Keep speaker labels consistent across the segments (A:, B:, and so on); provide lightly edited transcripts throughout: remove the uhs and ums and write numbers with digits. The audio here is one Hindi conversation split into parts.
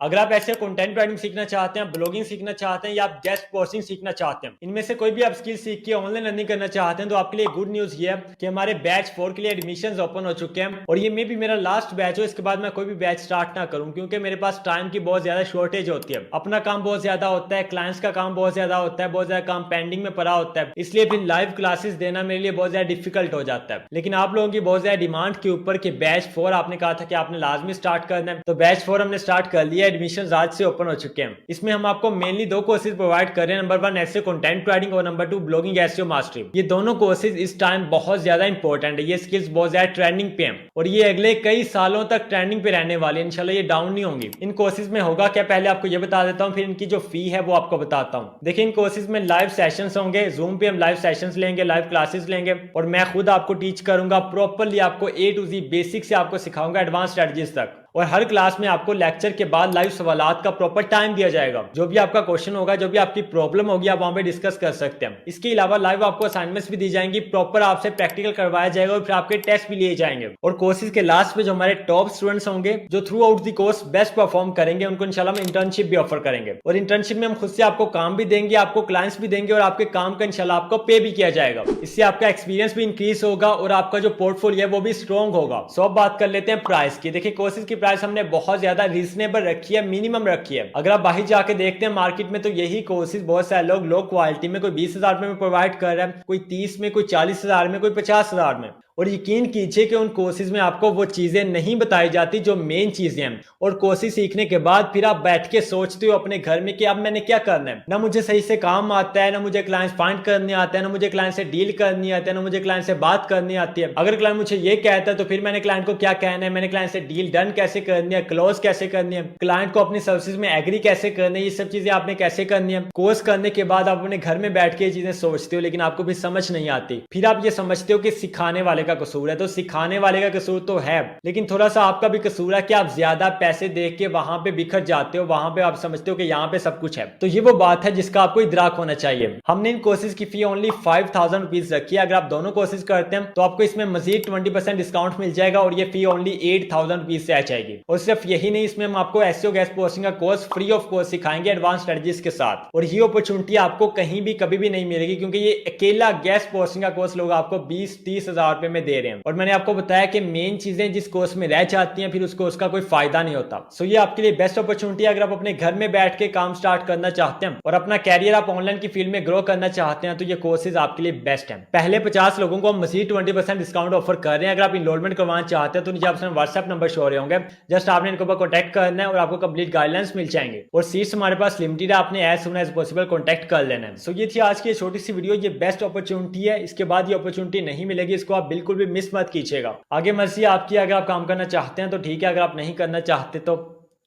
A: अगर आप ऐसे कंटेंट राइटिंग सीखना चाहते हैं, ब्लॉगिंग सीखना चाहते हैं या आप गेस्ट पोस्टिंग सीखना चाहते हैं, इनमें से कोई भी आप स्किल सीख के ऑनलाइन अर्निंग करना चाहते हैं, तो आपके लिए गुड न्यूज ये है कि हमारे बैच 4 के लिए एडमिशन ओपन हो चुके हैं और ये मे भी मेरा लास्ट बैच हो। इसके बाद मैं कोई भी बैच स्टार्ट ना करूं क्योंकि मेरे पास टाइम की बहुत ज्यादा शॉर्टेज होती है। अपना काम बहुत ज्यादा होता है, क्लाइंट्स का काम बहुत ज्यादा होता है, बहुत ज्यादा काम पेंडिंग में पड़ा होता है, इसलिए फिर लाइव क्लासेस देना मेरे लिए बहुत ज्यादा डिफिकल्ट हो जाता है। लेकिन आप लोगों की बहुत ज्यादा डिमांड के ऊपर कि बैच 4 आपने कहा था कि आपने लाजमी स्टार्ट करना है, तो बैच 4 हमने स्टार्ट कर लिया। एडमिशन आज से ओपन हो चुके हैं। इसमें हम आपको मेनली दो कोर्सेज प्रोवाइड कर रहे हैं, नंबर 1 एसईओ कंटेंट राइटिंग और नंबर 2 ब्लॉगिंग एसईओ मास्टरी। ये दोनों कोर्सेज इस टाइम बहुत ज्यादा इंपॉर्टेंट है, ये स्किल्स बहुत ज्यादा ट्रेंडिंग पे हैं और ये अगले कई सालों तक ट्रेंडिंग पे रहने वाली है। इंशाल्लाह ये डाउन नहीं होंगी। इन कोर्सेज में होगा क्या, पहले आपको ये बता देता हूँ, फिर इनकी जो फी है वो आपको बताता हूँ। देखिए, इन कोर्सेज में लाइव सेशंस होंगे, जूम पे हम लाइव सेशंस लेंगे, लाइव क्लासेस लेंगे और मैं खुद आपको टीच करूंगा प्रॉपरली। आपको ए टू जी बेसिक से आपको सिखाऊंगा एडवांस स्ट्रेटजीज तक। और हर क्लास में आपको लेक्चर के बाद लाइव सवालात का प्रॉपर टाइम दिया जाएगा। जो भी आपका क्वेश्चन होगा, जो भी आपकी प्रॉब्लम होगी, आप वहां पे डिस्कस कर सकते हैं। इसके अलावा लाइव आपको असाइनमेंट्स भी दी जाएंगी, प्रॉपर आपसे प्रैक्टिकल करवाया जाएगा और फिर आपके टेस्ट भी लिए जाएंगे। और कोर्सेज के लास्ट में जो हमारे टॉप स्टूडेंट्स होंगे, जो through out the course best perform करेंगे, उनको इंशाल्लाह हम इंटर्नशिप भी ऑफर करेंगे। और इंटर्नशिप में हम खुद से आपको काम भी देंगे, आपको क्लाइंट्स भी देंगे और आपके काम का इंशाल्लाह आपको पे भी किया जाएगा। इससे आपका एक्सपीरियंस भी इंक्रीज होगा और आपका जो पोर्टफोलियो है वो भी स्ट्रॉन्ग होगा। सो अब बात कर लेते हैं प्राइस की। देखिए, कोर्सेज की प्राइस हमने बहुत ज्यादा रीजनेबल रखी है, मिनिमम रखी है। अगर आप बाहर जाके देखते हैं मार्केट में, तो यही कोर्सेज बहुत सारे लोग लो क्वालिटी में, कोई 20,000 में प्रोवाइड कर रहा है, कोई 30 में, कोई 40,000 में, कोई 50,000 में। और यकीन कीजिए कि उन कोर्सेज में आपको वो चीजें नहीं बताई जाती जो मेन चीजें हैं। और कोर्सेज सीखने के बाद फिर आप बैठ के सोचते हो अपने घर में कि अब मैंने क्या करना है। ना मुझे सही से काम आता है, ना मुझे क्लाइंट फाइंड करने आता है, ना मुझे क्लाइंट से डील करनी आती है, ना मुझे क्लाइंट से बात करनी आती है। अगर क्लाइंट मुझे ये कहता है तो फिर मैंने क्लाइंट को क्या कहना है, मैंने क्लाइंट से डील डन कैसे करनी है, क्लोज कैसे करनी है, क्लाइंट को अपनी सर्विसेज में एग्री कैसे करनी है, ये सब चीजें आपने कैसे करनी है। कोर्स करने के बाद आप अपने घर में बैठ के ये चीजें सोचते हो, लेकिन आपको भी समझ नहीं आती। फिर आप ये समझते हो कि सिखाने वाले का कसूर है। तो सिखाने वाले का कसूर तो है, लेकिन थोड़ा सा आपका भी कसूर है कि आप ज्यादा पैसे देख के वहां पे बिखर जाते हो, वहां पे आप समझते हो कि यहाँ पे सब कुछ है। तो ये वो बात है जिसका आपको इदराक होना चाहिए। हमने इन कोर्सेज की फी ओनली 5,000 रुपीज रखी है। अगर आप दोनों कोर्सेज करते हैं तो आपको इसमें मजीद 20% डिस्काउंट मिल जाएगा और ये फी ओनली 8,000 रुपीज से आ जाएगी। और सिर्फ यही नहीं, इसमें हम आपको एसईओ गेस्ट पोस्टिंग का कोर्स फ्री ऑफ कॉस्ट सिखाएंगे एडवांस स्ट्रेटजीज के साथ। और ये अपॉर्चुनिटी आपको कहीं भी कभी भी नहीं मिलेगी, क्योंकि ये अकेला गेस्ट पोस्टिंग का कोर्स लोग आपको 20-30 हजार रुपए में दे रहे हैं। और मैंने आपको बताया कि मेन चीजें जिस कोर्स में रह जाती हैं, फिर उस कोर्स का कोई फायदा नहीं होता। सो ये आपके लिए बेस्ट अपॉर्चुनिटी है। अगर आप अपने घर में बैठ के काम स्टार्ट करना चाहते हैं और अपना कैरियर आप ऑनलाइन की फील्ड में ग्रो करना चाहते हैं, तो ये कोर्सेज आपके लिए बेस्ट है। पहले 50 लोगों को हम मजीद 20% डिस्काउंट ऑफर कर रहे हैं। अगर आप इनरोलमेंट करवाना चाहते हैं तो नीचे आपसे व्हाट्सएप नंबर शो हो रहे होंगे, जस्ट आपने इनको कॉन्टैक्ट करना है और आपको कंप्लीट गाइडलाइंस मिल जाएंगे। और सीट्स हमारे पास लिमिटेड है, आपने as soon as possible contact कर लेना है। सो ये थी आज की छोटी सी वीडियो। ये बेस्ट अपॉर्चुनिटी है, इसके बाद ये अपॉर्चुनिटी नहीं मिलेगी, इसको आप बिल्कुल भी मिस मत कीजिएगा। आगे मर्जी आपकी, अगर आप काम करना चाहते हैं तो ठीक है, अगर आप नहीं करना चाहते तो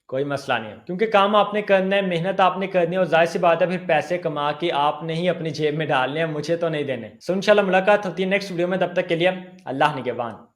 A: कोई मसला नहीं है, क्योंकि काम आपने करना है, मेहनत आपने करनी है और जाहिर सी बात है फिर पैसे कमा के आपने ही अपनी जेब में डालने हैं, मुझे तो नहीं देने। सो इंशाल्लाह मुलाकात होती है नेक्स्ट वीडियो में, तब तक के लिए अल्लाह निगहबान।